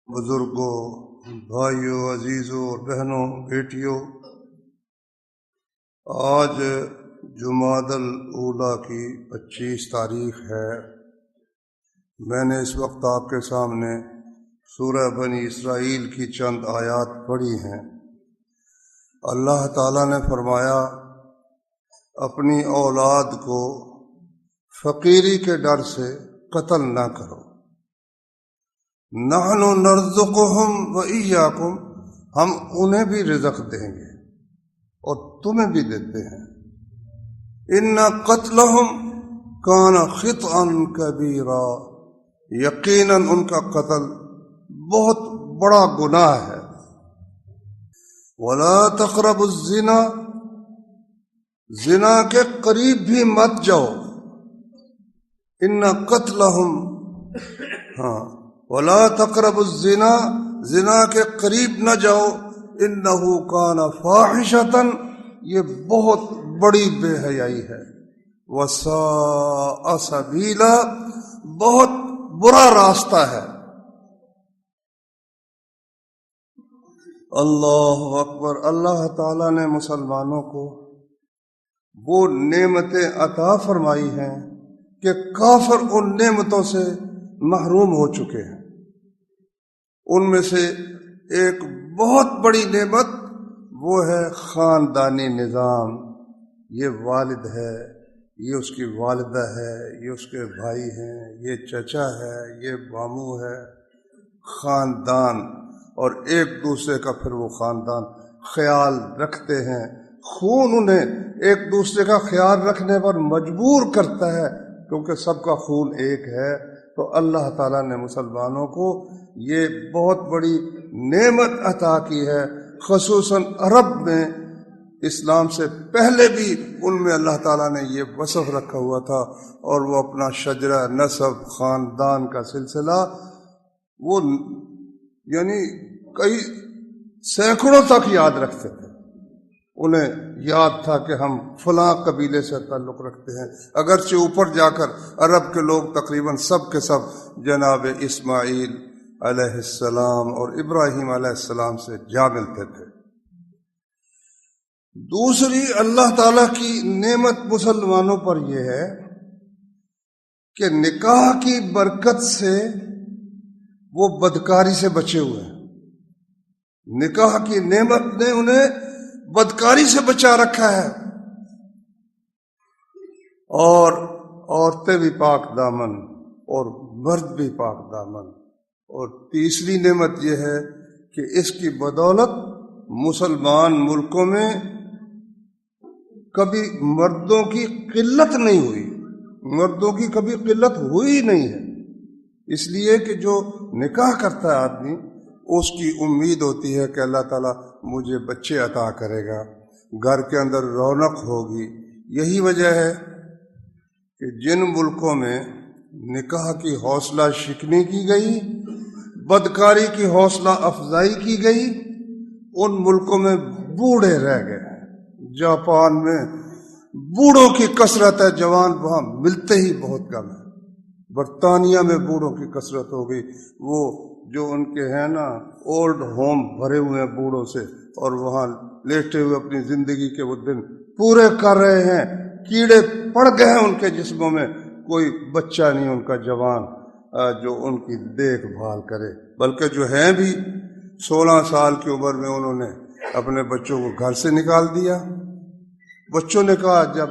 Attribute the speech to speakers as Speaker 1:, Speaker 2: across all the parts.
Speaker 1: بزرگوں، بھائیوں، عزیزوں اور بہنوں، بیٹیوں، آج جمادی الاولیٰ کی 25 تاریخ ہے۔ میں نے اس وقت آپ کے سامنے سورہ بنی اسرائیل کی چند آیات پڑھی ہیں۔ اللہ تعالیٰ نے فرمایا، اپنی اولاد کو فقیری کے ڈر سے قتل نہ کرو۔ نحن نرزقہم وإیاکم، ہم انہیں بھی رزق دیں گے اور تمہیں بھی دیتے ہیں۔ ان قتلہم کان خطئا کبیرا، یقیناً ان کا قتل بہت بڑا گناہ ہے۔ ولا تقربوا الزنا، زنا کے قریب بھی مت جاؤ۔ ان قتلہم، ولا تقربوا الزنا، زنا کے قریب نہ جاؤ۔ انہ کان فاحشۃ، یہ بہت بڑی بے حیائی ہے۔ وساء سبیلا، بہت برا راستہ ہے۔ اللہ اکبر۔ اللہ تعالیٰ نے مسلمانوں کو وہ نعمتیں عطا فرمائی ہیں کہ کافر ان نعمتوں سے محروم ہو چکے ہیں۔ ان میں سے ایک بہت بڑی نعمت وہ ہے خاندانی نظام۔ یہ والد ہے، یہ اس کی والدہ ہے، یہ اس کے بھائی ہیں، یہ چچا ہے، یہ ماموں ہے۔ خاندان، اور ایک دوسرے کا پھر وہ خاندان خیال رکھتے ہیں۔ خون انہیں ایک دوسرے کا خیال رکھنے پر مجبور کرتا ہے، کیونکہ سب کا خون ایک ہے۔ تو اللہ تعالیٰ نے مسلمانوں کو یہ بہت بڑی نعمت عطا کی ہے۔ خصوصاً عرب میں، اسلام سے پہلے بھی ان میں اللہ تعالیٰ نے یہ وصف رکھا ہوا تھا، اور وہ اپنا شجرہ نسب، خاندان کا سلسلہ، وہ یعنی کئی سینکڑوں تک یاد رکھتے تھے۔ انہیں یاد تھا کہ ہم فلاں قبیلے سے تعلق رکھتے ہیں، اگرچہ اوپر جا کر عرب کے لوگ تقریباً سب کے سب جناب اسماعیل علیہ السلام اور ابراہیم علیہ السلام سے جا ملتے تھے۔ دوسری اللہ تعالیٰ کی نعمت مسلمانوں پر یہ ہے کہ نکاح کی برکت سے وہ بدکاری سے بچے ہوئے ہیں۔ نکاح کی نعمت نے انہیں بدکاری سے بچا رکھا ہے، اور عورتیں بھی پاک دامن اور مرد بھی پاک دامن۔ اور تیسری نعمت یہ ہے کہ اس کی بدولت مسلمان ملکوں میں کبھی مردوں کی قلت نہیں ہوئی، مردوں کی کبھی قلت ہوئی نہیں ہے۔ اس لیے کہ جو نکاح کرتا ہے آدمی، اس کی امید ہوتی ہے کہ اللہ تعالیٰ مجھے بچے عطا کرے گا، گھر کے اندر رونق ہوگی۔ یہی وجہ ہے کہ جن ملکوں میں نکاح کی حوصلہ شکنی کی گئی، بدکاری کی حوصلہ افزائی کی گئی، ان ملکوں میں بوڑھے رہ گئے ہیں۔ جاپان میں بوڑھوں کی کثرت ہے، جوان وہاں ملتے ہی بہت کم ہے۔ برطانیہ میں بوڑھوں کی کثرت ہو گئی، وہ جو ان کے ہیں نا اولڈ ہوم بھرے ہوئے ہیں بوڑھوں سے، اور وہاں لیٹے ہوئے اپنی زندگی کے وہ دن پورے کر رہے ہیں۔ کیڑے پڑ گئے ہیں ان کے جسموں میں، کوئی بچہ نہیں ان کا جوان جو ان کی دیکھ بھال کرے، بلکہ جو ہیں بھی 16 سال کی عمر میں انہوں نے اپنے بچوں کو گھر سے نکال دیا۔ بچوں نے کہا، جب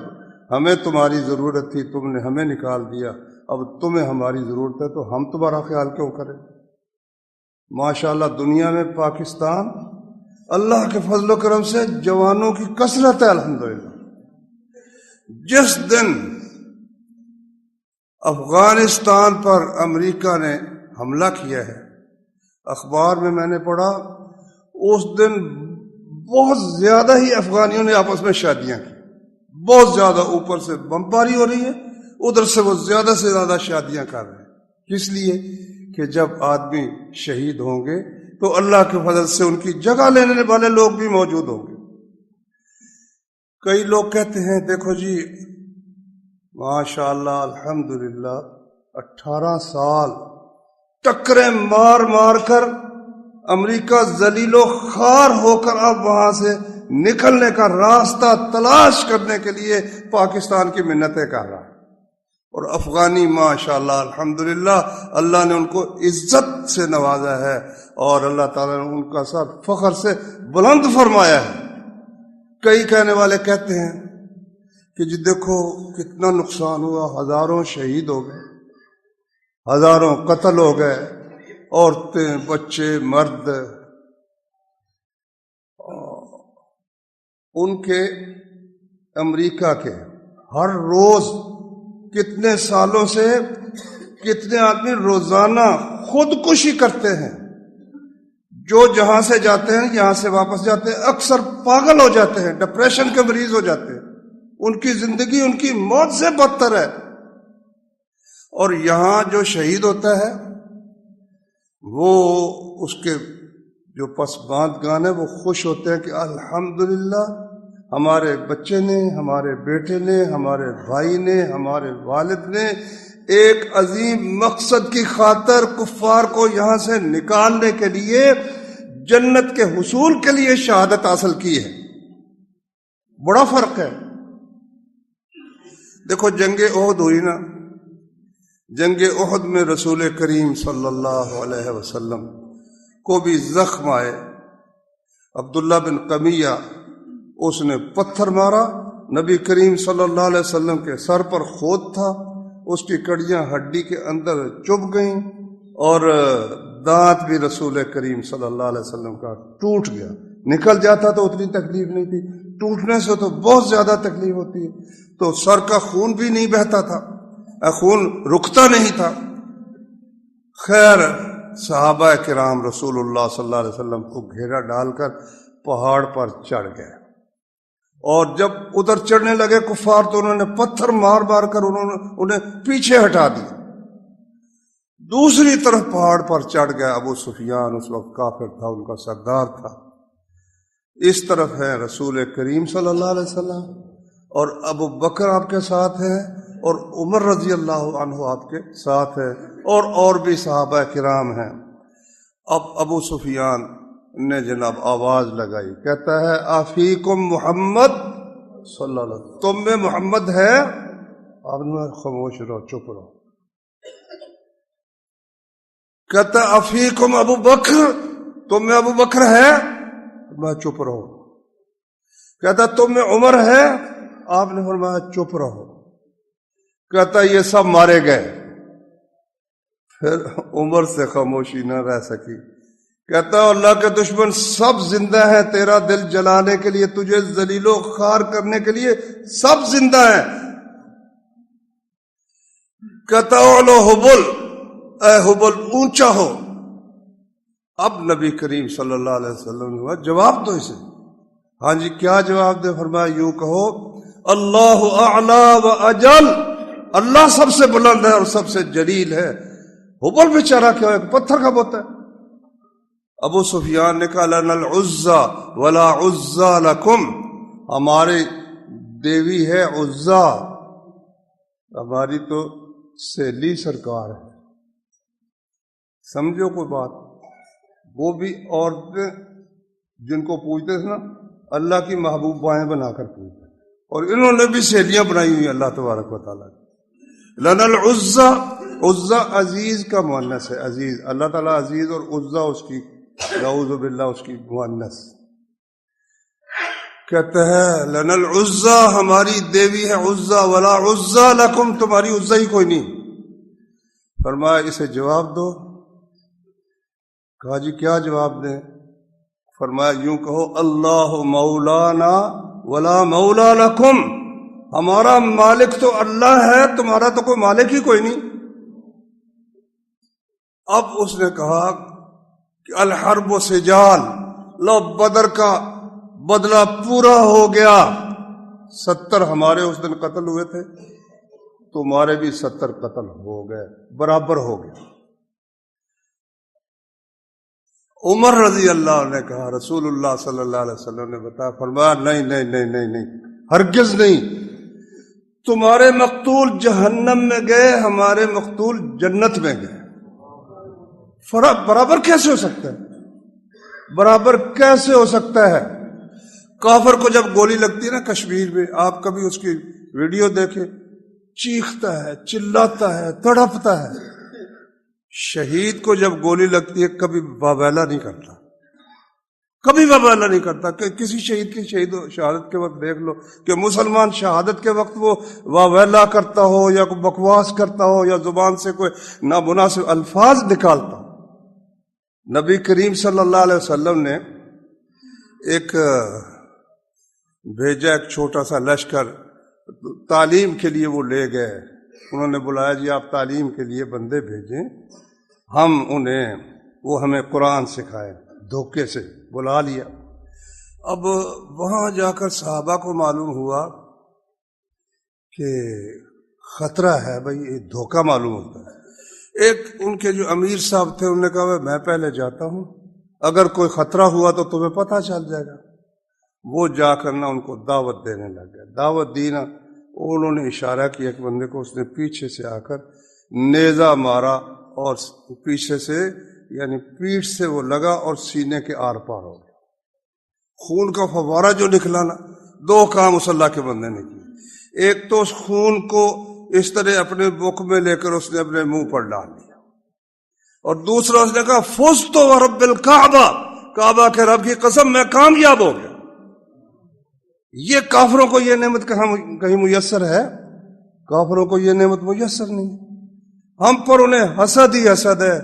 Speaker 1: ہمیں تمہاری ضرورت تھی تم نے ہمیں نکال دیا، اب تمہیں ہماری ضرورت ہے تو ہم تمہارا خیال کیوں کریں۔ ماشاءاللہ دنیا میں پاکستان اللہ کے فضل و کرم سے جوانوں کی کثرت ہے الحمدللہ۔ جس دن افغانستان پر امریکہ نے حملہ کیا ہے، اخبار میں نے پڑھا، اس دن بہت زیادہ ہی افغانیوں نے آپس میں شادیاں کی۔ بہت زیادہ، اوپر سے بمباری ہو رہی ہے، ادھر سے وہ زیادہ سے زیادہ شادیاں کر رہے ہیں۔ کس لیے کہ جب آدمی شہید ہوں گے تو اللہ کے فضل سے ان کی جگہ لینے والے لوگ بھی موجود ہوں گے۔ کئی لوگ کہتے ہیں دیکھو جی ماشاءاللہ الحمدللہ 18 سال ٹکریں مار مار کر امریکہ ذلیل و خوار ہو کر اب وہاں سے نکلنے کا راستہ تلاش کرنے کے لیے پاکستان کی منتیں کر رہا ہے۔ اور افغانی ماشاءاللہ الحمدللہ اللہ نے ان کو عزت سے نوازا ہے، اور اللہ تعالیٰ نے ان کا سر فخر سے بلند فرمایا ہے۔ کئی کہنے والے کہتے ہیں کہ جی دیکھو کتنا نقصان ہوا، ہزاروں شہید ہو گئے، ہزاروں قتل ہو گئے، عورتیں، بچے، مرد۔ ان کے امریکہ کے ہر روز کتنے سالوں سے کتنے آدمی روزانہ خودکشی کرتے ہیں، جو جہاں سے جاتے ہیں یہاں سے واپس جاتے ہیں اکثر پاگل ہو جاتے ہیں، ڈپریشن کے مریض ہو جاتے ہیں، ان کی زندگی ان کی موت سے بدتر ہے۔ اور یہاں جو شہید ہوتا ہے وہ اس کے جو پسماندگان ہیں وہ خوش ہوتے ہیں کہ الحمدللہ ہمارے بچے نے، ہمارے بیٹے نے، ہمارے بھائی نے، ہمارے والد نے ایک عظیم مقصد کی خاطر کفار کو یہاں سے نکالنے کے لیے، جنت کے حصول کے لیے شہادت حاصل کی ہے۔ بڑا فرق ہے۔ دیکھو جنگ احد ہوئی نا، جنگ احد میں رسول کریم صلی اللہ علیہ وسلم کو بھی زخم آئے۔ عبداللہ بن قمیہ اس نے پتھر مارا، نبی کریم صلی اللہ علیہ وسلم کے سر پر خود تھا، اس کی کڑیاں ہڈی کے اندر چبھ گئیں، اور دانت بھی رسول کریم صلی اللہ علیہ وسلم کا ٹوٹ گیا۔ نکل جاتا تو اتنی تکلیف نہیں تھی، ٹوٹنے سے تو بہت زیادہ تکلیف ہوتی ہے۔ تو سر کا خون بھی نہیں بہتا تھا، خون رکتا نہیں تھا۔ خیر صحابہ کرام رسول اللہ صلی اللہ علیہ وسلم کو گھیرا ڈال کر پہاڑ پر چڑھ گئے، اور جب ادھر چڑھنے لگے کفار تو انہوں نے پتھر مار مار کر انہیں پیچھے ہٹا دیا۔ دوسری طرف پہاڑ پر چڑھ گئے ابو سفیان، اس وقت کافر تھا، ان کا سردار تھا۔ اس طرف ہے رسول کریم صلی اللہ علیہ وسلم، اور ابو بکر آپ کے ساتھ ہے، اور عمر رضی اللہ عنہ آپ کے ساتھ ہے، اور بھی صحابہ کرام ہیں۔ اب ابو سفیان نے جناب آواز لگائی، کہتا ہے افیکم محمد صلی اللہ علیہ وسلم، تم میں محمد ہے؟ آپ نے خاموش رہو، چپ رہو۔ کہتا ہے افیکم ابو بکر، تم میں ابو بکر ہے؟ میں چپ رہو۔ کہتا تم میں عمر ہے؟ آپ نے فرمایا چپ رہو۔ کہتا یہ سب مارے گئے۔ پھر عمر سے خاموشی نہ رہ سکی۔ کہتا اللہ کے دشمن سب زندہ ہیں تیرا دل جلانے کے لیے، تجھے ذلیل و خوار کرنے کے لیے سب زندہ ہیں۔ کہتا اولو حبل، اے حبل اونچا ہو۔ اب نبی کریم صلی اللہ علیہ وسلم نے جواب دو اسے۔ ہاں جی کیا جواب دے؟ فرمایا یوں کہو اللہ اعلی و اجل، اللہ سب سے بلند ہے اور سب سے جلیل ہے۔ حبل بیچارہ کیا ہے؟ پتھر کا بوتا ہے۔ ابو سفیان نے کہا لنا العزا ولا عزا لکم، ہماری دیوی ہے عزا، ہماری تو سہیلی سرکار ہے۔ سمجھو کوئی بات؟ وہ بھی عورتیں جن کو پوجتے تھے نا، اللہ کی محبوبائیں بنا کر پوجتے، اور انہوں نے بھی سہیلیاں بنائی ہوئی اللہ تبارک و تعالیٰ کی۔ لنا العزا، عزا عزیز کا مؤنث ہے، عزیز اللہ تعالیٰ عزیز، اور عزا اس کی نعوذ باللہ اس کی مؤنث۔ کہتے ہیں لنا العزا، ہماری دیوی ہے عزا، ولا عزا لکم، تمہاری عزا ہی کوئی نہیں۔ فرمایا اسے جواب دو۔ کہا جی کیا جواب دیں؟ فرمایا یوں کہو اللہ مولانا ولا مولا لکم، ہمارا مالک تو اللہ ہے، تمہارا تو کوئی مالک ہی کوئی نہیں۔ اب اس نے کہا کہ الحرب و سجال، لو بدر کا بدلہ پورا ہو گیا، 70 ہمارے اس دن قتل ہوئے تھے، تمہارے بھی 70 قتل ہو گئے، برابر ہو گیا۔ عمر رضی اللہ عنہ نے کہا رسول اللہ صلی اللہ علیہ وسلم نے بتایا، فرمایا نہیں نہیں نہیں نہیں نہیں، ہرگز نہیں، تمہارے مقتول جہنم میں گئے، ہمارے مقتول جنت میں گئے۔ برابر کیسے ہو سکتا ہے؟ برابر کیسے ہو سکتا ہے؟ کافر کو جب گولی لگتی ہے نا کشمیر میں، آپ کبھی اس کی ویڈیو دیکھیں، چیختا ہے، چلاتا ہے، تڑپتا ہے۔ شہید کو جب گولی لگتی ہے کبھی واویلا نہیں کرتا، کبھی واویلا نہیں کرتا۔ کہ کسی شہید کی شہادت کے وقت دیکھ لو کہ مسلمان شہادت کے وقت وہ واویلا کرتا ہو یا کوئی بکواس کرتا ہو یا زبان سے کوئی نامناسب الفاظ نکالتا ہو۔ نبی کریم صلی اللہ علیہ وسلم نے ایک بھیجا، ایک چھوٹا سا لشکر تعلیم کے لیے وہ لے گئے۔ انہوں نے بلایا جی آپ تعلیم کے لیے بندے بھیجیں، ہم انہیں وہ ہمیں قرآن سکھائے۔ دھوکے سے بلا لیا۔ اب وہاں جا کر صحابہ کو معلوم ہوا کہ خطرہ ہے، بھائی یہ دھوکہ معلوم ہوتا ہے۔ ایک ان کے جو امیر صاحب تھے انہوں نے کہا میں پہلے جاتا ہوں، اگر کوئی خطرہ ہوا تو تمہیں پتہ چل جائے گا۔ وہ جا کر نا ان کو دعوت دینے لگ گئے۔ دعوت دی نا، انہوں نے اشارہ کیا ایک بندے کو، اس نے پیچھے سے آ کر نیزہ مارا اور پیچھے سے یعنی پیٹھ سے وہ لگا اور سینے کے آر پار ہو گیا۔ خون کا فوارہ جو نکلا نا، دو کام اس اللہ کے بندے نے کیے۔ ایک تو اس خون کو اس طرح اپنے بک میں لے کر اس نے اپنے منہ پر ڈال دیا، اور دوسرا اس نے کہا فزت ورب الکعبہ، کعبہ کے رب کی قسم میں کامیاب ہو گیا۔ یہ کافروں کو یہ نعمت کہیں میسر ہے؟ کافروں کو یہ نعمت میسر نہیں ہے۔ ہم پر انہیں حسد ہی حسد ہے،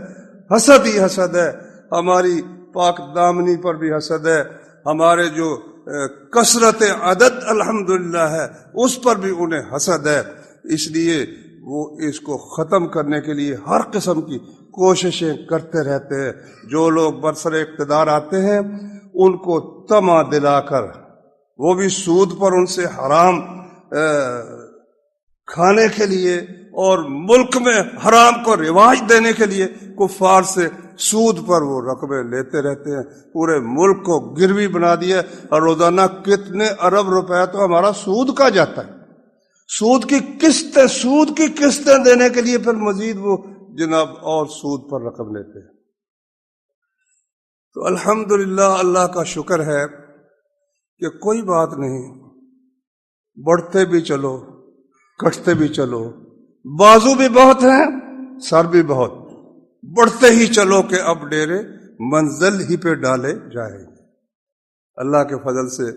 Speaker 1: حسد ہی حسد ہے۔ ہماری پاک دامنی پر بھی حسد ہے، ہمارے جو کثرت عدد الحمدللہ ہے اس پر بھی انہیں حسد ہے۔ اس لیے وہ اس کو ختم کرنے کے لیے ہر قسم کی کوششیں کرتے رہتے ہیں۔ جو لوگ برسر اقتدار آتے ہیں ان کو طمع دلا کر، وہ بھی سود پر ان سے حرام کھانے کے لیے اور ملک میں حرام کو رواج دینے کے لیے کفار سے سود پر وہ رقمیں لیتے رہتے ہیں۔ پورے ملک کو گروی بنا دیا، اور روزانہ کتنے ارب روپے تو ہمارا سود کا جاتا ہے۔ سود کی قسطیں دینے کے لیے پھر مزید وہ جناب اور سود پر رقم لیتے ہیں۔ تو الحمدللہ اللہ کا شکر ہے کہ کوئی بات نہیں، بڑھتے بھی چلو کٹتے بھی چلو، بازو بھی بہت ہیں سر بھی بہت، بڑھتے ہی چلو کہ اب ڈیرے منزل ہی پہ ڈالے جائیں گے۔ اللہ کے فضل سے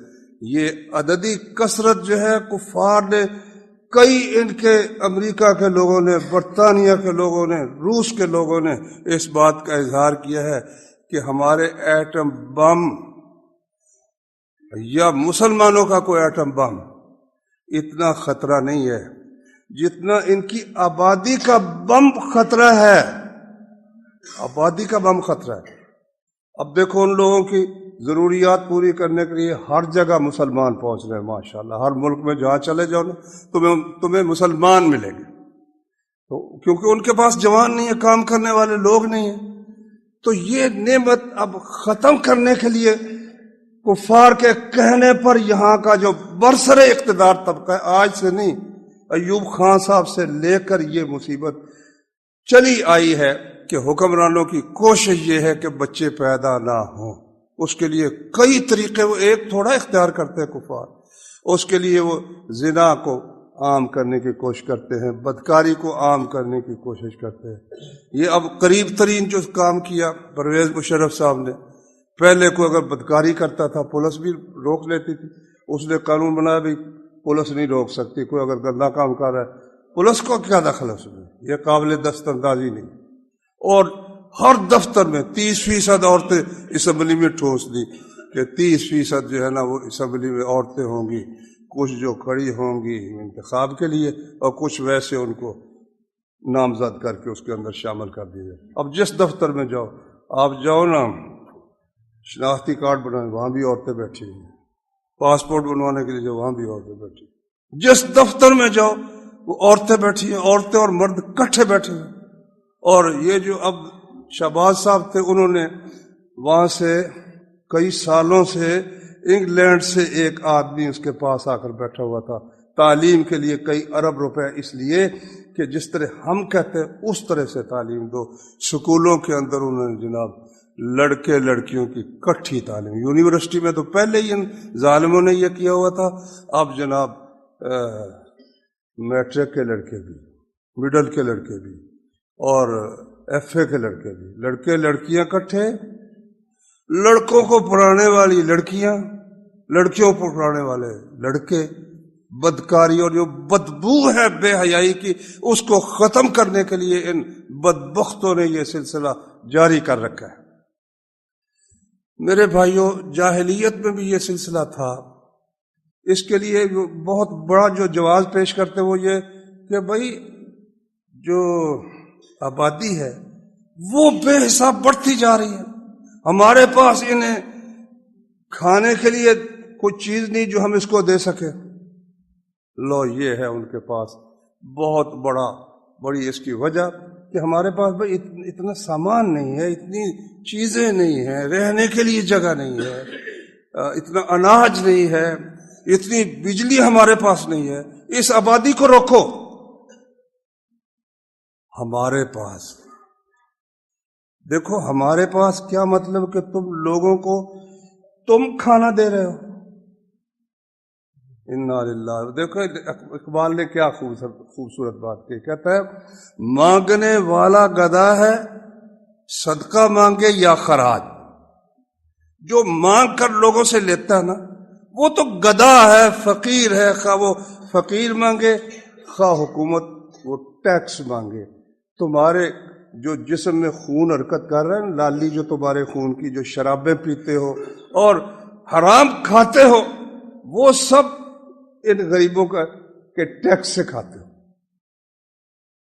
Speaker 1: یہ عددی کثرت جو ہے کفار نے، کئی ان کے امریکہ کے لوگوں نے، برطانیہ کے لوگوں نے، روس کے لوگوں نے اس بات کا اظہار کیا ہے کہ ہمارے ایٹم بم یا مسلمانوں کا کوئی ایٹم بم اتنا خطرہ نہیں ہے جتنا ان کی آبادی کا بم خطرہ ہے۔ آبادی کا بم خطرہ ہے۔ اب دیکھو ان لوگوں کی ضروریات پوری کرنے کے لیے ہر جگہ مسلمان پہنچ رہے ہیں ماشاءاللہ۔ ہر ملک میں جہاں چلے جاؤ نا تمہیں مسلمان ملیں گے، تو کیونکہ ان کے پاس جوان نہیں ہے، کام کرنے والے لوگ نہیں ہیں۔ تو یہ نعمت اب ختم کرنے کے لیے کفار کے کہنے پر یہاں کا جو برسر اقتدار طبقہ ہے، آج سے نہیں، ایوب خان صاحب سے لے کر یہ مصیبت چلی آئی ہے کہ حکمرانوں کی کوشش یہ ہے کہ بچے پیدا نہ ہوں۔ اس کے لیے کئی طریقے، وہ ایک تھوڑا اختیار کرتے ہیں کفار، اس کے لیے وہ زنا کو عام کرنے کی کوشش کرتے ہیں، بدکاری کو عام کرنے کی کوشش کرتے ہیں۔ یہ اب قریب ترین جو کام کیا پرویز مشرف صاحب نے، پہلے کوئی اگر بدکاری کرتا تھا پولیس بھی روک لیتی تھی، اس نے قانون بنایا بھی پولیس نہیں روک سکتی، کوئی اگر گندا کام کر رہا ہے پولیس کو کیا دخل ہے اس میں، یہ قابل دست اندازی نہیں۔ اور ہر دفتر میں 30% عورتیں اسمبلی میں ٹھوس دی کہ 30% جو ہے نا وہ اسمبلی میں عورتیں ہوں گی، کچھ جو کھڑی ہوں گی انتخاب کے لیے اور کچھ ویسے ان کو نامزد کر کے اس کے اندر شامل کر دیے۔ اب جس دفتر میں جاؤ، آپ جاؤ نا شناختی کارڈ بنائیں، وہاں بھی عورتیں بیٹھی ہیں، پاسپورٹ بنوانے کے لیے جو وہاں بھی عورتیں بیٹھی ہیں، جس دفتر میں جاؤ وہ عورتیں بیٹھی ہیں، عورتیں اور مرد کٹھے بیٹھے ہیں۔ اور یہ جو اب شہباز صاحب تھے، انہوں نے وہاں سے کئی سالوں سے انگلینڈ سے ایک آدمی اس کے پاس آ کر بیٹھا ہوا تھا تعلیم کے لیے کئی ارب روپے، اس لیے کہ جس طرح ہم کہتے ہیں اس طرح سے تعلیم دو۔ سکولوں کے اندر انہوں نے جناب لڑکے لڑکیوں کی کٹھی تعلیم، یونیورسٹی میں تو پہلے ہی ان ظالموں نے یہ کیا ہوا تھا، اب جناب میٹرک کے لڑکے بھی، مڈل کے لڑکے بھی، اور ایف اے کے لڑکے بھی، لڑکے لڑکیاں کٹھے، لڑکوں کو پڑھانے والی لڑکیاں، لڑکیوں کو پڑھانے والے لڑکے۔ بدکاری اور جو بدبو ہے بے حیائی کی، اس کو ختم کرنے کے لیے ان بدبختوں نے یہ سلسلہ جاری کر رکھا ہے۔ میرے بھائیوں، جاہلیت میں بھی یہ سلسلہ تھا۔ اس کے لیے بہت بڑا جو جواز پیش کرتے وہ یہ کہ بھائی جو آبادی ہے وہ بے حساب بڑھتی جا رہی ہے، ہمارے پاس انہیں کھانے کے لیے کوئی چیز نہیں جو ہم اس کو دے سکیں۔ لو یہ ہے ان کے پاس بہت بڑی اس کی وجہ کہ ہمارے پاس بھائی اتنا سامان نہیں ہے، اتنی چیزیں نہیں ہیں، رہنے کے لیے جگہ نہیں ہے، اتنا اناج نہیں ہے، اتنی بجلی ہمارے پاس نہیں ہے، اس آبادی کو روکو۔ ہمارے پاس دیکھو، ہمارے پاس کیا مطلب کہ تم لوگوں کو تم کھانا دے رہے ہو۔ انا للہ۔ دیکھو اقبال نے کیا خوبصورت بات کی، کہتا ہے مانگنے والا گدھا ہے، صدقہ مانگے یا خراج۔ جو مانگ کر لوگوں سے لیتا ہے نا وہ تو گدھا ہے، فقیر ہے، خواہ وہ فقیر مانگے خواہ حکومت وہ ٹیکس مانگے۔ تمہارے جو جسم میں خون حرکت کر رہا ہے، لالی جو تمہارے خون کی، جو شرابیں پیتے ہو اور حرام کھاتے ہو، وہ سب ان غریبوں کے ٹیکس سے کھاتے ہو۔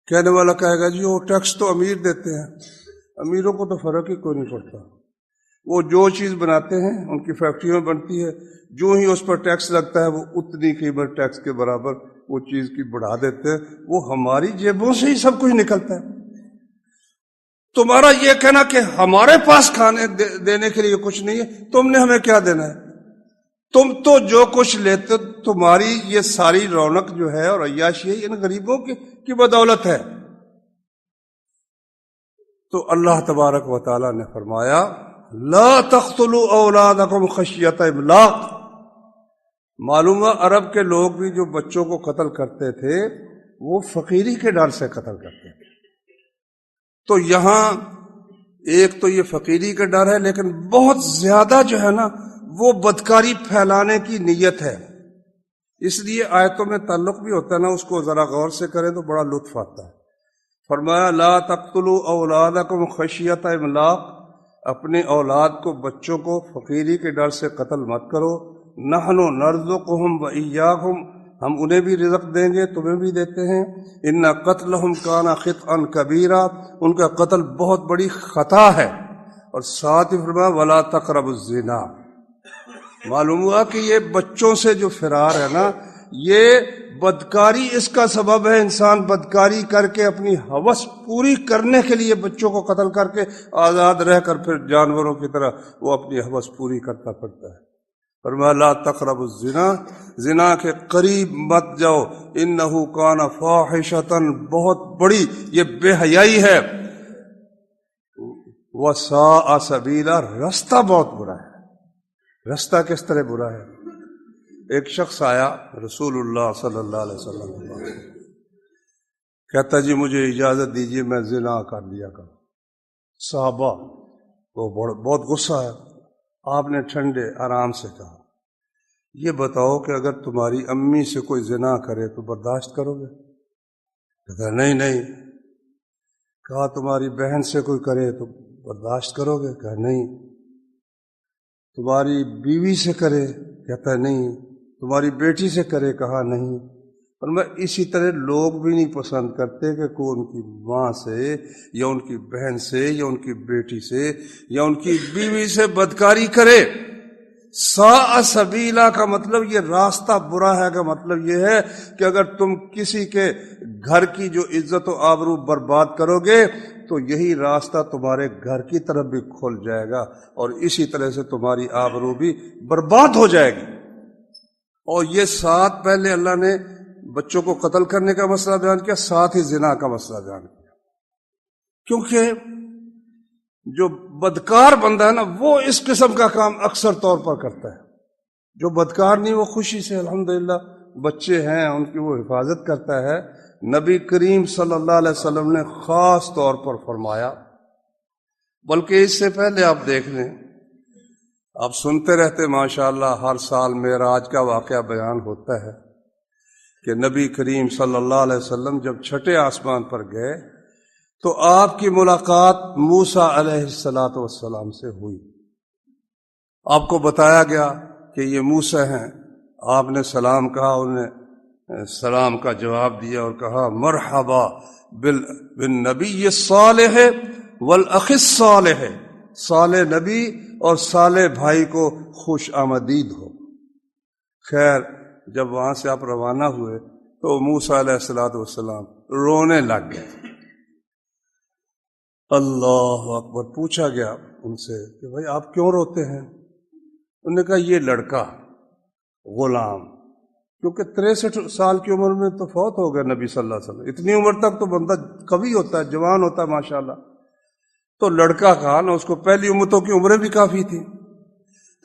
Speaker 1: کہنے والا کہے گا جی وہ ٹیکس تو امیر دیتے ہیں، امیروں کو تو فرق ہی کوئی نہیں پڑتا، وہ جو چیز بناتے ہیں ان کی فیکٹریوں میں بنتی ہے، جو ہی اس پر ٹیکس لگتا ہے وہ اتنی قیمت ٹیکس کے برابر وہ چیز کی بڑھا دیتے ہیں، وہ ہماری جیبوں سے ہی سب کچھ نکلتا ہے۔ تمہارا یہ کہنا کہ ہمارے پاس کھانے دینے کے لیے کچھ نہیں ہے، تم نے ہمیں کیا دینا ہے؟ تم تو جو کچھ لیتے، تمہاری یہ ساری رونق جو ہے اور عیاشی ان غریبوں کی بدولت ہے۔ تو اللہ تبارک و تعالی نے فرمایا لا تقتلوا اولادکم خشیۃ املاق۔ معلوم ہے عرب کے لوگ بھی جو بچوں کو قتل کرتے تھے وہ فقیری کے ڈر سے قتل کرتے تھے۔ تو یہاں ایک تو یہ فقیری کا ڈر ہے، لیکن بہت زیادہ جو ہے نا وہ بدکاری پھیلانے کی نیت ہے۔ اس لیے آیتوں میں تعلق بھی ہوتا ہے نا، اس کو ذرا غور سے کریں تو بڑا لطف آتا ہے۔ فرمایا لا تقتلوا اولادکم خشیۃ املاق، اپنے اولاد کو، بچوں کو فقیری کے ڈر سے قتل مت کرو۔ نحن نرزقہم وإیاکم، ہم انہیں بھی رزق دیں گے، تمہیں بھی دیتے ہیں۔ ان قتلہم کان خطئا کبیرا، ان کا قتل بہت بڑی خطا ہے۔ اور ساتھ ہی فرمایا ولا تقربوا الزنا۔ معلوم ہوا کہ یہ بچوں سے جو فرار ہے نا، یہ بدکاری اس کا سبب ہے۔ انسان بدکاری کر کے اپنی ہوس پوری کرنے کے لیے بچوں کو قتل کر کے آزاد رہ کر پھر جانوروں کی طرح وہ اپنی ہوس پوری کرتا پھرتا ہے۔ فرمایا لا تقربوا الزنا، زنا کے قریب مت جاؤ، انہ کان فاحشۃ، بہت بڑی یہ بے حیائی ہے، وساء سبیلا، رستہ بہت برا ہے۔ رستہ کس طرح برا ہے؟ ایک شخص آیا رسول اللہ صلی اللہ علیہ وسلم، کہتا جی مجھے اجازت دیجیے میں زنا کر لیا کروں۔ صحابہ کو بہت غصہ ہے۔ آپ نے ٹھنڈے آرام سے کہا یہ بتاؤ کہ اگر تمہاری امی سے کوئی زنا کرے تو برداشت کرو گے؟ کہتا نہیں۔ کہا تمہاری بہن سے کوئی کرے تو برداشت کرو گے؟ کہا نہیں۔ تمہاری بیوی سے کرے؟ کہتا ہے نہیں۔ تمہاری بیٹی سے کرے؟ کہا نہیں۔ اور میں اسی طرح لوگ بھی نہیں پسند کرتے کہ کوئی ان کی ماں سے یا ان کی بہن سے یا ان کی بیٹی سے یا ان کی بیوی سے بدکاری کرے۔ ساء سبیلا کا مطلب یہ راستہ برا ہے کا مطلب یہ ہے کہ اگر تم کسی کے گھر کی جو عزت و آبرو برباد کرو گے تو یہی راستہ تمہارے گھر کی طرف بھی کھل جائے گا اور اسی طرح سے تمہاری آبرو بھی برباد ہو جائے گی۔ اور یہ ساتھ پہلے اللہ نے بچوں کو قتل کرنے کا مسئلہ بیان کیا، ساتھ ہی زنا کا مسئلہ بیان کیا، کیونکہ جو بدکار بندہ ہے نا وہ اس قسم کا کام اکثر طور پر کرتا ہے. جو بدکار نہیں وہ خوشی سے الحمدللہ بچے ہیں ان کی وہ حفاظت کرتا ہے. نبی کریم صلی اللہ علیہ وسلم نے خاص طور پر فرمایا، بلکہ اس سے پہلے آپ دیکھ لیں، آپ سنتے رہتے ماشاءاللہ ہر سال معراج کا واقعہ بیان ہوتا ہے کہ نبی کریم صلی اللہ علیہ وسلم جب چھٹے آسمان پر گئے تو آپ کی ملاقات موسیٰ علیہ السلام سے ہوئی. آپ کو بتایا گیا کہ یہ موسیٰ ہیں. آپ نے سلام کہا، انہیں سلام کا جواب دیا اور کہا مرحبا بالنبی الصالح والاخ الصالح، صالح نبی اور صالح بھائی کو خوش آمدید ہو. خیر جب وہاں سے آپ روانہ ہوئے تو موسیٰ علیہ السلام رونے لگ گئے. اللہ اکبر. پوچھا گیا ان سے کہ بھائی آپ کیوں روتے ہیں؟ انہوں نے کہا یہ لڑکا غلام، کیونکہ 63 سال کی عمر میں تو فوت ہو گیا نبی صلی اللہ علیہ وسلم. اتنی عمر تک تو بندہ قوی ہوتا ہے، جوان ہوتا ہے ماشاءاللہ. تو لڑکا کہا نا، اس کو پہلی امتوں کی عمریں بھی کافی تھی.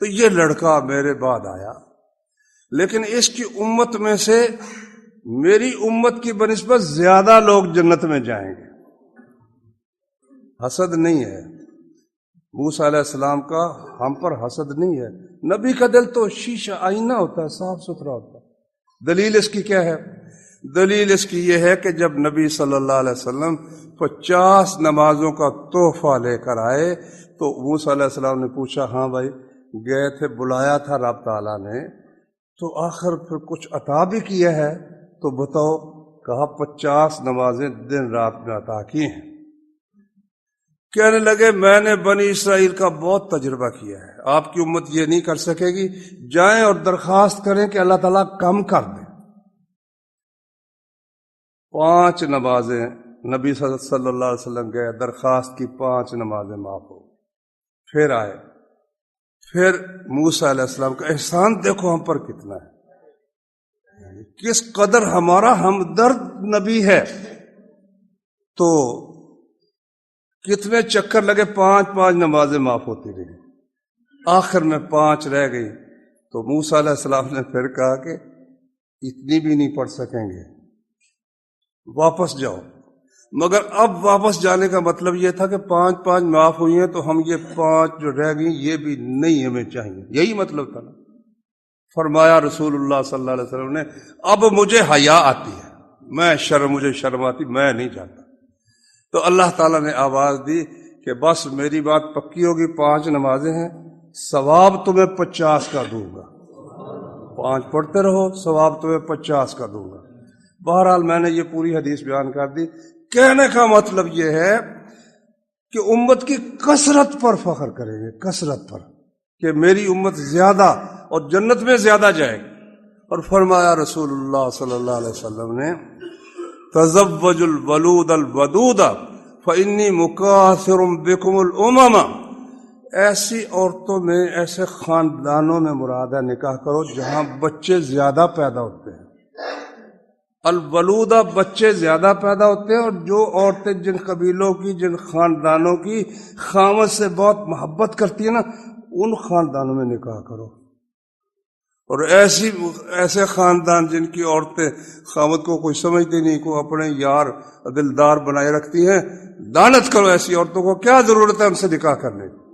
Speaker 1: تو یہ لڑکا میرے بعد آیا، لیکن اس کی امت میں سے میری امت کی بنسبت زیادہ لوگ جنت میں جائیں گے. حسد نہیں ہے موسیٰ علیہ السلام کا، ہم پر حسد نہیں ہے. نبی کا دل تو شیشہ آئینہ ہوتا ہے، صاف ستھرا ہوتا ہے. دلیل اس کی کیا ہے؟ دلیل اس کی یہ ہے کہ جب نبی صلی اللہ علیہ وسلم 50 نمازوں کا تحفہ لے کر آئے تو موسیٰ علیہ السلام نے پوچھا ہاں بھائی گئے تھے، بلایا تھا رب تعالیٰ نے، تو آخر پھر کچھ عطا بھی کیا ہے تو بتاؤ. کہا 50 نمازیں دن رات میں عطا کی ہیں. کہنے لگے میں نے بنی اسرائیل کا بہت تجربہ کیا ہے، آپ کی امت یہ نہیں کر سکے گی. جائیں اور درخواست کریں کہ اللہ تعالیٰ کم کر دے. 5 نمازیں نبی صلی اللہ علیہ وسلم گئے، درخواست کی، 5 نمازیں معاف ہو. پھر آئے، پھر موسیٰ علیہ السلام کا احسان دیکھو ہم پر کتنا ہے، کس قدر ہمارا ہمدرد نبی ہے. تو کتنے چکر لگے، 5 نمازیں معاف ہوتی رہی. آخر میں 5 رہ گئی تو موسیٰ علیہ السلام نے پھر کہا کہ اتنی بھی نہیں پڑھ سکیں گے، واپس جاؤ. مگر اب واپس جانے کا مطلب یہ تھا کہ 5 معاف ہوئی ہیں تو ہم یہ 5 جو رہ گئی یہ بھی نہیں ہمیں چاہیے، یہی مطلب تھا نا. فرمایا رسول اللہ صلی اللہ علیہ وسلم نے اب مجھے حیا آتی ہے، مجھے شرم آتی، میں نہیں جاتا. تو اللہ تعالیٰ نے آواز دی کہ بس میری بات پکی ہوگی، 5 نمازیں ہیں، ثواب تمہیں 50 کا دوں گا. 5 پڑھتے رہو، ثواب تمہیں 50 کا دوں گا. بہرحال میں نے یہ پوری حدیث بیان کر دی. کہنے کا مطلب یہ ہے کہ امت کی کثرت پر فخر کریں گے، کثرت پر، کہ میری امت زیادہ اور جنت میں زیادہ جائے گی. اور فرمایا رسول اللہ صلی اللہ علیہ وسلم نے تزوج الولود الودود فانی مکاثر بکم الامم. ایسی عورتوں میں، ایسے خاندانوں میں مراد ہے نکاح کرو جہاں بچے زیادہ پیدا ہوتے ہیں. الولودہ بچے زیادہ پیدا ہوتے ہیں، اور جو عورتیں جن قبیلوں کی، جن خاندانوں کی خامد سے بہت محبت کرتی ہیں نا، ان خاندانوں میں نکاح کرو. اور ایسے خاندان جن کی عورتیں خامد کو کوئی سمجھتی نہیں، کو اپنے یار دلدار بنائے رکھتی ہیں، لعنت کرو ایسی عورتوں کو. کیا ضرورت ہے ان سے نکاح کرنے کی؟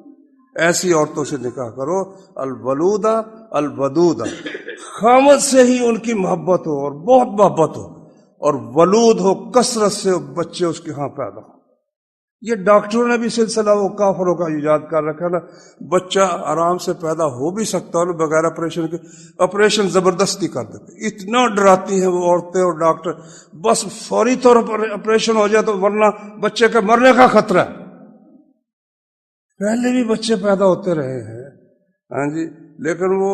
Speaker 1: ایسی عورتوں سے نکاح کرو الولودہ الودودہ، خامد سے ہی ان کی محبت ہو اور بہت محبت ہو، اور ولود ہو، کثرت سے بچے اس کے ہاں پیدا ہو. یہ ڈاکٹروں نے بھی سلسلہ وہ کافروں کا ایجاد کر رکھا نا. بچہ آرام سے پیدا ہو بھی سکتا ہے بغیر آپریشن کے، آپریشن زبردستی کر دیتے. اتنا ڈراتی ہیں وہ عورتیں اور ڈاکٹر، بس فوری طور پر آپریشن ہو جائے تو ورنہ بچے کے مرنے کا خطرہ ہے. پہلے بھی بچے پیدا ہوتے رہے ہیں، ہاں جی، لیکن وہ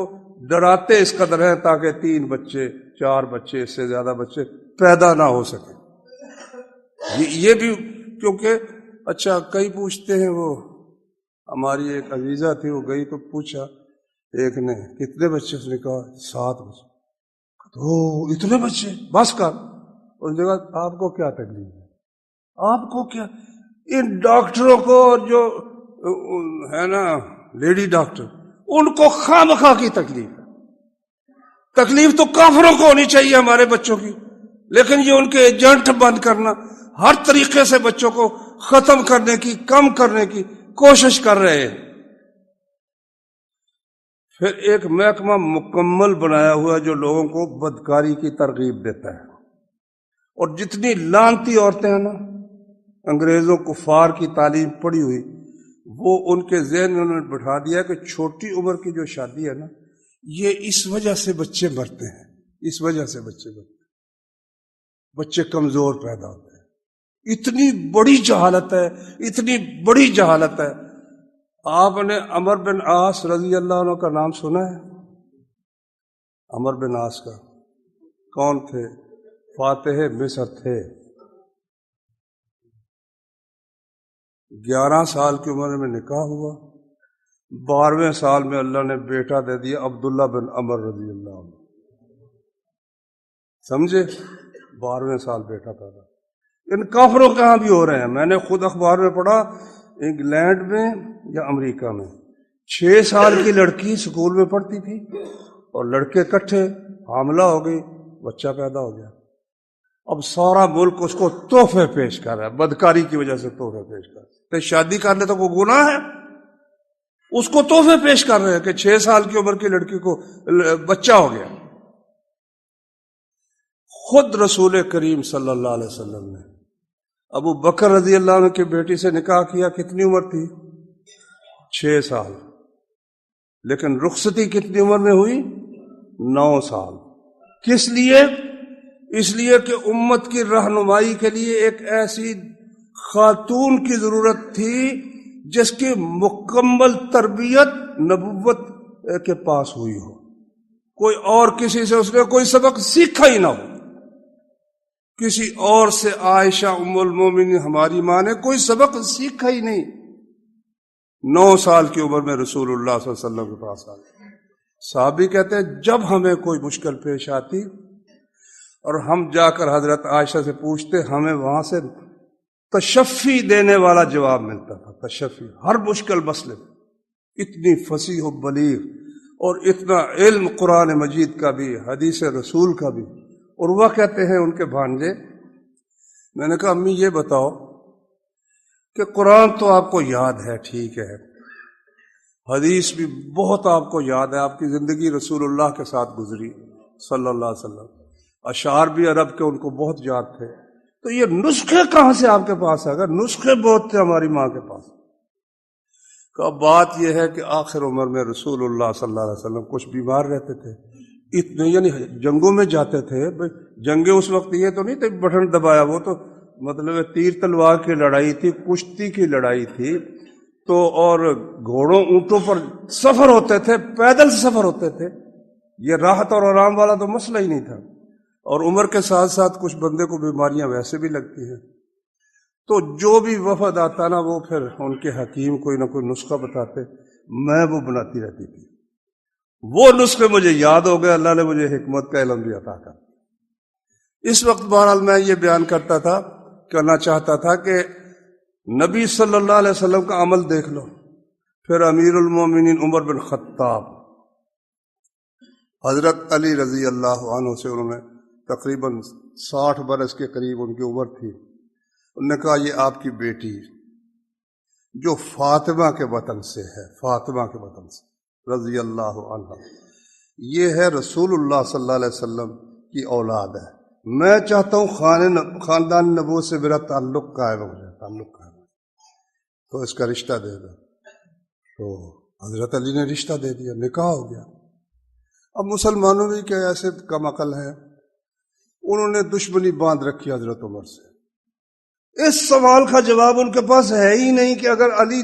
Speaker 1: ڈراتے اس قدر ہیں تاکہ 3 بچے 4 بچے، اس سے زیادہ بچے پیدا نہ ہو سکے. یہ بھی کیونکہ اچھا کئی پوچھتے ہیں، وہ ہماری ایک عزیزہ تھی، وہ گئی تو پوچھا ایک نے کتنے بچے، اس نے کہا 7 بچے. تو اتنے بچے بس کر. اس نے کہا آپ کو کیا تکلیف ہے, آپ کو کیا, ان ڈاکٹروں کو جو ہے نا لیڈی ڈاکٹر, ان کو خواہ کی تکلیف ہے. تکلیف تو کافروں کو ہونی چاہیے ہمارے بچوں کی, لیکن یہ ان کے ایجنٹ بند کرنا, ہر طریقے سے بچوں کو ختم کرنے کی, کم کرنے کی کوشش کر رہے ہیں. پھر ایک محکمہ مکمل بنایا ہوا جو لوگوں کو بدکاری کی ترغیب دیتا ہے. اور جتنی لعنتی عورتیں ہیں نا, انگریزوں کفار کی تعلیم پڑھی ہوئی, وہ ان کے ذہن میں انہوں نے بٹھا دیا کہ چھوٹی عمر کی جو شادی ہے نا, یہ اس وجہ سے بچے مرتے ہیں, اس وجہ سے بچے مرتے ہیں, بچے کمزور پیدا ہوتے ہیں. اتنی بڑی جہالت ہے, اتنی بڑی جہالت ہے. آپ نے عمر بن عاص رضی اللہ عنہ کا نام سنا ہے؟ عمر بن عاص کا کون تھے؟ فاتح مصر تھے. 11 سال کی عمر میں نکاح ہوا, 12ویں سال میں اللہ نے بیٹا دے دیا عبداللہ بن عمر رضی اللہ عنہ. سمجھے؟ 12ویں سال بیٹا پیدا. ان کافروں کہاں بھی ہو رہے ہیں. میں نے خود اخبار میں پڑھا, انگلینڈ میں یا امریکہ میں 6 سال کی لڑکی سکول میں پڑھتی تھی اور لڑکے کٹھے, حاملہ ہو گئی, بچہ پیدا ہو گیا. اب سارا ملک اس کو تحفے پیش کر رہا ہے, بدکاری کی وجہ سے تحفے پیش کر رہا ہے. تو شادی کرنے تو کوئی گناہ ہے, اس کو تحفے پیش کر رہے ہیں کہ 6 سال کی عمر کی لڑکی کو بچہ ہو گیا. خود رسول کریم صلی اللہ علیہ وسلم نے ابو بکر رضی اللہ عنہ کی بیٹی سے نکاح کیا, کتنی عمر تھی؟ 6 سال. لیکن رخصتی کتنی عمر میں ہوئی؟ 9 سال. کس لیے؟ اس لیے کہ امت کی رہنمائی کے لیے ایک ایسی خاتون کی ضرورت تھی جس کی مکمل تربیت نبوت کے پاس ہوئی ہو. کوئی اور کسی سے اس نے کوئی سبق سیکھا ہی نہ ہو. کسی اور سے عائشہ ام المومنین ہماری ماں نے کوئی سبق سیکھا ہی نہیں. 9 سال کی عمر میں رسول اللہ صلی اللہ علیہ وسلم کے پاس آئے. صحابی کہتے ہیں جب ہمیں کوئی مشکل پیش آتی اور ہم جا کر حضرت عائشہ سے پوچھتے, ہمیں وہاں سے تشفی دینے والا جواب ملتا تھا. تشفی ہر مشکل مسئلے میں. اتنی فصیح و بلیغ اور اتنا علم قرآن مجید کا بھی, حدیث رسول کا بھی. اور وہ کہتے ہیں ان کے بھانجے, میں نے کہا امی یہ بتاؤ کہ قرآن تو آپ کو یاد ہے, ٹھیک ہے, حدیث بھی بہت آپ کو یاد ہے, آپ کی زندگی رسول اللہ کے ساتھ گزری صلی اللہ علیہ وسلم, اشعار بھی عرب کے ان کو بہت یاد تھے, تو یہ نسخے کہاں سے آپ کے پاس آ گئے؟ نسخے بہت تھے ہماری ماں کے پاس. کہ بات یہ ہے کہ آخر عمر میں رسول اللہ صلی اللہ علیہ وسلم کچھ بیمار رہتے تھے, اتنے یعنی جنگوں میں جاتے تھے. جنگیں اس وقت یہ تو نہیں تھے بٹن دبایا, وہ تو مطلب تیر تلوار کی لڑائی تھی, کشتی کی لڑائی تھی. تو اور گھوڑوں اونٹوں پر سفر ہوتے تھے, پیدل سفر ہوتے تھے. یہ راحت اور آرام والا تو مسئلہ ہی نہیں تھا. اور عمر کے ساتھ ساتھ کچھ بندے کو بیماریاں ویسے بھی لگتی ہیں. تو جو بھی وفد آتا نا, وہ پھر ان کے حکیم کوئی نہ کوئی نسخہ بتاتے, میں وہ بناتی رہتی تھی. وہ نسخے مجھے یاد ہو گئے, اللہ نے مجھے حکمت کا علم بھی عطا کر. اس وقت بہرحال میں یہ بیان کرنا چاہتا تھا کہ نبی صلی اللہ علیہ وسلم کا عمل دیکھ لو. پھر امیر المومنین عمر بن خطاب, حضرت علی رضی اللہ عنہ سے انہوں نے تقریباً 60 برس کے قریب ان کی عمر تھی. انہوں نے کہا یہ آپ کی بیٹی جو فاطمہ کے وطن سے ہے, فاطمہ کے وطن سے رضی اللہ عنہ, یہ ہے رسول اللہ صلی اللہ علیہ وسلم کی اولاد ہے. میں چاہتا ہوں خاندان نبوت سے میرا تعلق قائم ہو جائے, تو اس کا رشتہ دے دو. تو حضرت علی نے رشتہ دے دیا, نکاح ہو گیا. اب مسلمانوں بھی کیا ایسے کم عقل ہے, انہوں نے دشمنی باندھ رکھی حضرت عمر سے. اس سوال کا جواب ان کے پاس ہے ہی نہیں کہ اگر علی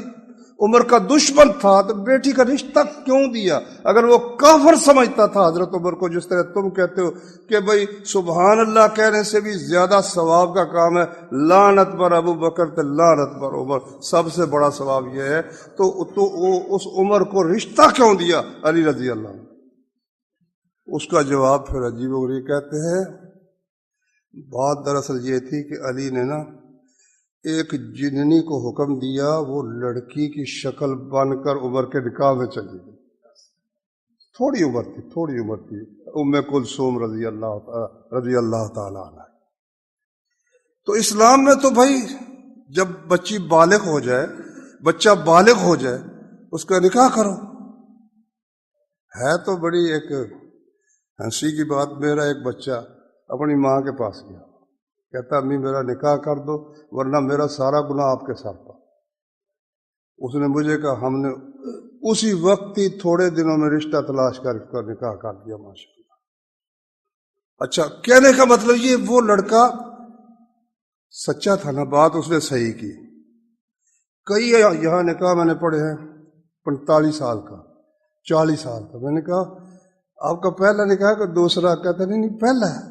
Speaker 1: عمر کا دشمن تھا تو بیٹی کا رشتہ کیوں دیا؟ اگر وہ کافر سمجھتا تھا حضرت عمر کو, جس طرح تم کہتے ہو کہ بھئی سبحان اللہ کہنے سے بھی زیادہ ثواب کا کام ہے لعنت پر ابو بکر تے لعنت پر عمر, سب سے بڑا ثواب یہ ہے, تو اس عمر کو رشتہ کیوں دیا علی رضی اللہ عنہ؟ اس کا جواب پھر عجیب و غریب کہتے ہیں بات دراصل یہ تھی کہ علی نے نا ایک جننی کو حکم دیا، وہ لڑکی کی شکل بن کر عمر کے نکاح میں چلی گئی. تھوڑی عمر تھی ام کلثوم رضی اللہ تعالی عنہ. تو اسلام میں تو بھائی جب بچہ بالغ ہو جائے اس کا نکاح کرو. ہے تو بڑی ایک ہنسی کی بات، میرا ایک بچہ اپنی ماں کے پاس گیا، کہتا امی میرا نکاح کر دو ورنہ میرا سارا گناہ آپ کے سر پر. اس نے مجھے کہا، ہم نے اسی وقت ہی تھوڑے دنوں میں رشتہ تلاش کر اس کا نکاح کر دیا ماشاءاللہ. اچھا، کہنے کا مطلب یہ وہ لڑکا سچا تھا نا، بات اس نے صحیح کی. کئی یہاں نکاح میں نے پڑھے ہیں 45 سال کا، 40 سال کا. میں نے کہا آپ کا پہلا نکاح کہ دوسرا؟ کہتا نہیں پہلا ہے.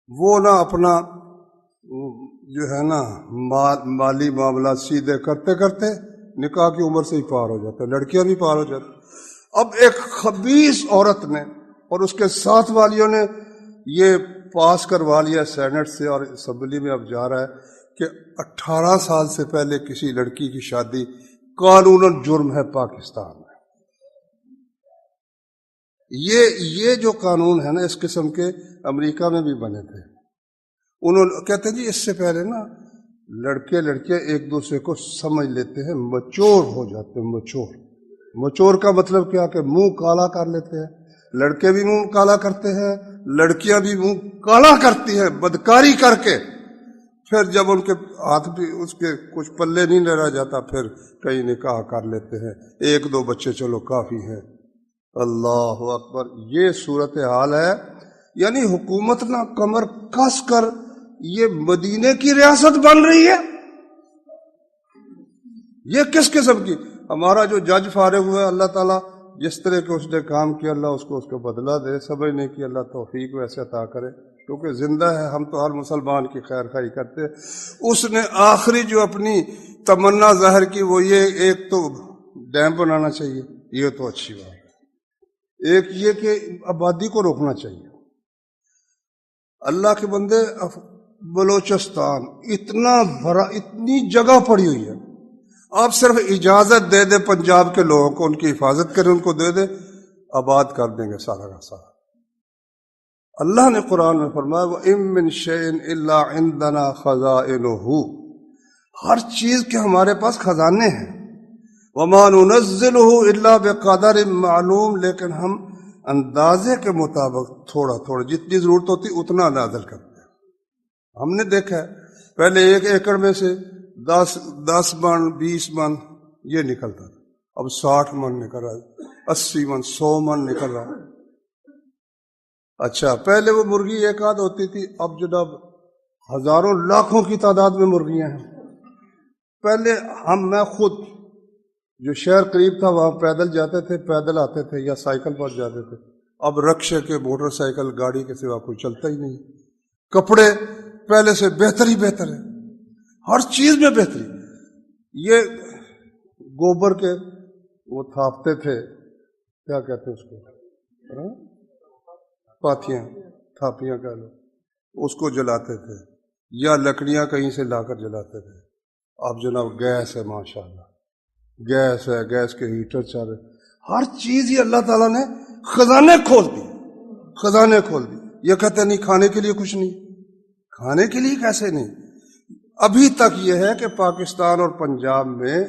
Speaker 1: وہ نہ اپنا جو ہے نا مالی معاملات سیدھے کرتے کرتے نکاح کی عمر سے ہی پار ہو جاتا ہے، لڑکیاں بھی پار ہو جاتی. اب ایک خبیث عورت نے اور اس کے ساتھ والیوں نے یہ پاس کروا لیا سینٹ سے اور اسمبلی میں اب جا رہا ہے کہ 18 سال سے پہلے کسی لڑکی کی شادی قانوناً جرم ہے پاکستان میں. یہ جو قانون ہے نا اس قسم کے امریکہ میں بھی بنے تھے. انہوں کہتے ہیں جی اس سے پہلے نا لڑکے لڑکیاں ایک دوسرے کو سمجھ لیتے ہیں، مچور ہو جاتے ہیں. مچور کا مطلب کیا کہ منہ کالا کر لیتے ہیں. لڑکے بھی منہ کالا کرتے ہیں، لڑکیاں بھی منہ کالا کرتی ہیں بدکاری کر کے. پھر جب ان کے ہاتھ بھی اس کے کچھ پلے نہیں رہ جاتا پھر کئی نکاح کر لیتے ہیں، 1-2 بچے چلو کافی ہیں. اللہ اکبر، یہ صورتحال ہے. یعنی حکومت نہ کمر کس کر یہ مدینے کی ریاست بن رہی ہے. یہ کس قسم کی؟ ہمارا جو جج فارغ ہوا ہے، اللہ تعالیٰ جس طرح کے اس نے کام کیا اللہ اس کو بدلہ دے. سمجھنے کی اللہ توفیق ویسے عطا کرے، کیونکہ زندہ ہے. ہم تو ہر مسلمان کی خیر خواہی کرتے. اس نے آخری جو اپنی تمنا ظاہر کی وہ یہ ایک تو ڈیم بنانا چاہیے، یہ تو اچھی بات ہے. ایک یہ کہ آبادی کو روکنا چاہیے. اللہ کے بندے، بلوچستان اتنا بڑا، اتنی جگہ پڑی ہوئی ہے. آپ صرف اجازت دے دیں پنجاب کے لوگوں کو، ان کی حفاظت کریں، ان کو دے دیں، آباد کر دیں گے سارا کا سارا. اللہ نے قرآن میں فرمایا وَإِن مِّن شَيْءٍ إِلَّا عِندَنَا خَزَائِنُهُ، ہر چیز کے ہمارے پاس خزانے ہیں. وَمَا نُنَزِّلُهُ إِلَّا بِقَدَرٍ مَعْلُوم، لیکن ہم اندازے کے مطابق تھوڑا تھوڑا جتنی ضرورت ہوتی اتنا نازل کرتے ہیں. ہم نے دیکھا ہے پہلے 1 ایکڑ میں سے 10 من 20 من یہ نکلتا تھا، اب 60 من نکل رہا ہے، 80 من 100 من نکل رہا ہے. اچھا، پہلے وہ مرغی ایک آدھ ہوتی تھی، اب جناب ہزاروں لاکھوں کی تعداد میں مرغیاں ہیں. پہلے میں خود جو شہر قریب تھا وہاں پیدل جاتے تھے، پیدل آتے تھے یا سائیکل پر جاتے تھے. اب رکشے کے، موٹر سائیکل، گاڑی کے سوا کوئی چلتا ہی نہیں. کپڑے پہلے سے بہتر ہی بہتر ہے، ہر چیز میں بہتری. یہ گوبر کے وہ تھاپتے تھے، کیا کہتے ہیں اس کو، پاتھیاں، تھاپیاں کہہ لو، اس کو جلاتے تھے یا لکڑیاں کہیں سے لا کر جلاتے تھے. اب جناب گیس ہے، ماشاءاللہ گیس ہے، گیس کے ہیٹر چل رہے. ہر چیز یہ اللہ تعالیٰ نے خزانے کھول دی. یہ کہتے نہیں کھانے کے لیے کچھ نہیں. کھانے کے لیے کیسے نہیں؟ ابھی تک یہ ہے کہ پاکستان اور پنجاب میں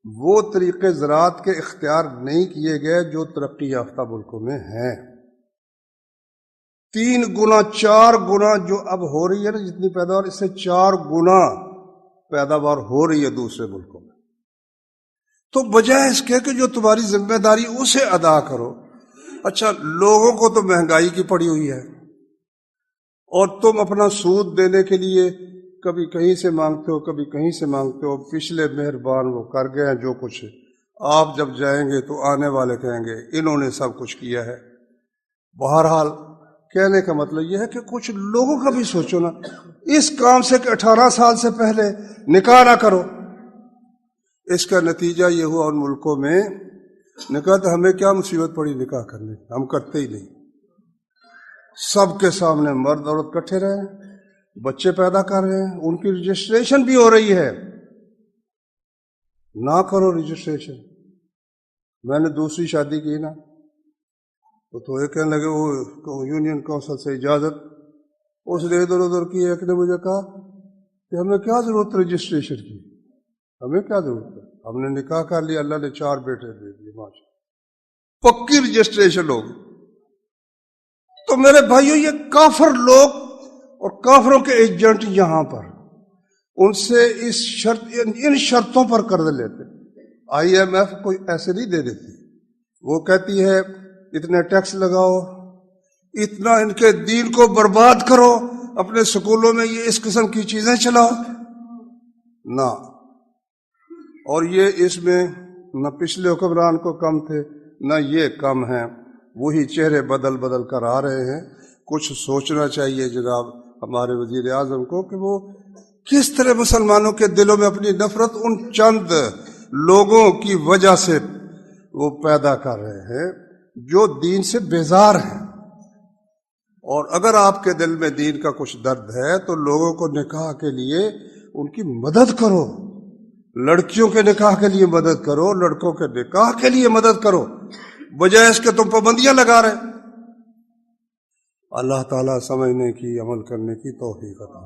Speaker 1: وہ طریقے زراعت کے اختیار نہیں کیے گئے جو ترقی یافتہ ملکوں میں ہیں. 3 گنا 4 گنا جو اب ہو رہی ہے نا جتنی پیداوار، اس سے 4 گنا پیداوار ہو رہی ہے دوسرے ملکوں میں. تو بجائے اس کے کہ جو تمہاری ذمہ داری اسے ادا کرو. اچھا، لوگوں کو تو مہنگائی کی پڑی ہوئی ہے اور تم اپنا سود دینے کے لیے کبھی کہیں سے مانگتے ہو، کبھی کہیں سے مانگتے ہو. پچھلے مہربان وہ کر گئے ہیں جو کچھ. آپ جب جائیں گے تو آنے والے کہیں گے انہوں نے سب کچھ کیا ہے. بہرحال کہنے کا مطلب یہ ہے کہ کچھ لوگوں کا بھی سوچو نا. اس کام سے کہ 18 سال سے پہلے نکاح نہ کرو، اس کا نتیجہ یہ ہوا ان ملکوں میں نے کہا تو ہمیں کیا مصیبت پڑی نکاح کرنے، ہم کرتے ہی نہیں۔ سب کے سامنے مرد عورت کٹھے رہے، بچے پیدا کر رہے ہیں، ان کی رجسٹریشن بھی ہو رہی ہے۔ نہ کرو رجسٹریشن۔ میں نے دوسری شادی کی نا تو یہ کہنے لگے وہ یونین کونسل سے اجازت، اس نے ادھر ادھر کی، ایک نے مجھے کہا کہ ہمیں کیا ضرورت رجسٹریشن کی، ہمیں کیا ضرورت ہے، ہم نے نکاح کر لیا، اللہ نے 4 بیٹے دے دیے، ماشاءاللہ، پکی رجسٹریشن ہو گئی۔ تو میرے بھائیو، یہ کافر لوگ اور کافروں کے ایجنٹ یہاں پر ان سے ان شرطوں پر قرض لیتے۔ IMF کوئی ایسے نہیں دے دیتی، وہ کہتی ہے اتنے ٹیکس لگاؤ، اتنا ان کے دین کو برباد کرو، اپنے سکولوں میں یہ اس قسم کی چیزیں چلاؤ، نہ۔ اور یہ اس میں نہ پچھلے حکمران کو کم تھے نہ یہ کم ہیں، وہی چہرے بدل بدل کر آ رہے ہیں۔ کچھ سوچنا چاہیے جناب ہمارے وزیر اعظم کو کہ وہ کس طرح مسلمانوں کے دلوں میں اپنی نفرت ان چند لوگوں کی وجہ سے وہ پیدا کر رہے ہیں جو دین سے بیزار ہیں۔ اور اگر آپ کے دل میں دین کا کچھ درد ہے تو لوگوں کو نکاح کے لیے ان کی مدد کرو، لڑکیوں کے نکاح کے لیے مدد کرو، لڑکوں کے نکاح کے لیے مدد کرو، بجائے اس کے تم پابندیاں لگا رہے۔ اللہ تعالیٰ سمجھنے کی، عمل کرنے کی توفیق عطا۔